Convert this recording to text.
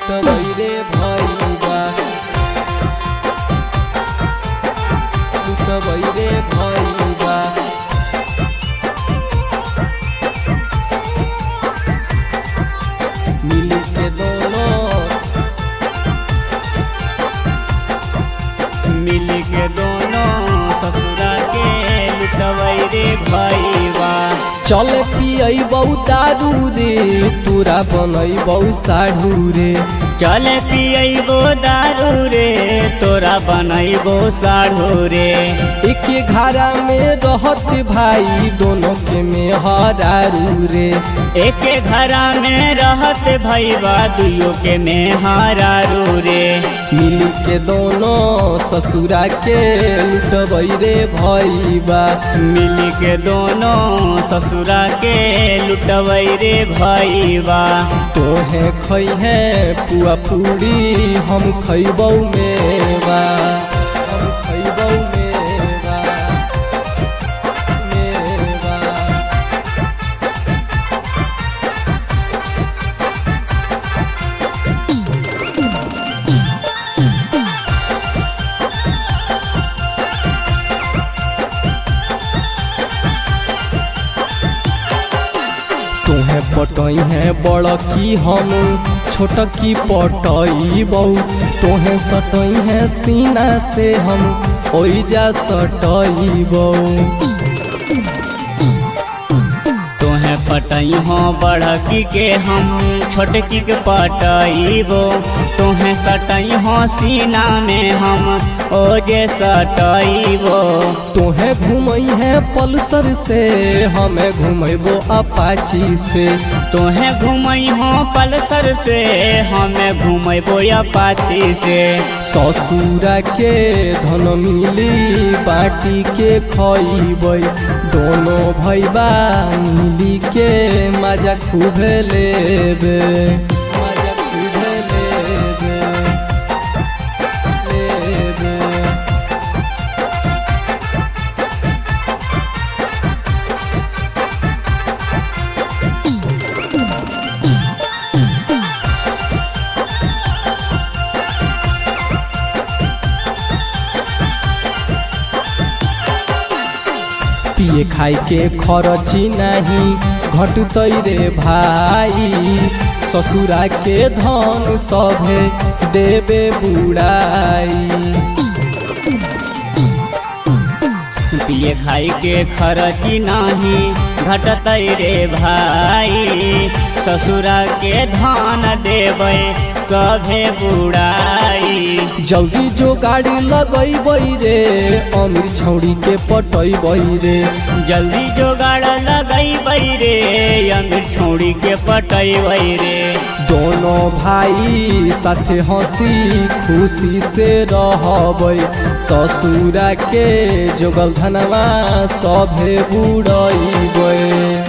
लुटबई रे भईबा लुटबई रे भईबा मिली के दोनों ससुरा के लुटबई रे भईबा। चल पियबौ दारू रे तोरा बनैबौ साढ़ू रे चल पियबो दारू रे तोरा बनैबो साढ़ू रे। एक घरा में रहत भाई दोनों के में हरारू रे एक घरा में रहत भईबा दुइयो के में हरारू रे। मिल के दोनों ससुरा के लुटबई रे भईबा मिल के दोनों ससुरा के लुटबई रे भईबा। तोहे खइहे पुआ पूरी हम खइबौ मेवा हम खइबौ मेवा मेवा। तोहे पटई है बड़ की हम छोट की पटईबौ तोहे सटई है सीना से हम ओइजा सटईबौ। तोहे पटई हो बड़की के हम छोटकी के पटईबो तोहे सटई हो सीना में हम ओजे सटईबो। तोहे घुमई है पल्सर से हमें घुमैबो अपाची से तोहे घुमई हो पल्सर से हमें घुमैबो अपाची से। ससुरा के धन मिली बाटी के खइबै दोनों भईबा मिली के मजा खूब लेबे मजा खूब लेबे लेबे। पिए खाई के खरची नहीं घटतई रे भाई ससुरा के धन सभे देबे बुढ़ाई। पिए खाई के खर्ची नहीं घटतई रे भाई ससुरा के धान देबै सभे बुढ़ाई। जल्दी जो गाड़ी लगैबै रे अमीर छौड़ी के पटैबै रे जल्दी जोगाड़ लगैबै रे अमीर छौड़ी के पटैबै रे। दोनों भाई साथे हंसी खुशी से रहबै ससुरा के जोगल धनवा सभे बुढ़ैबै।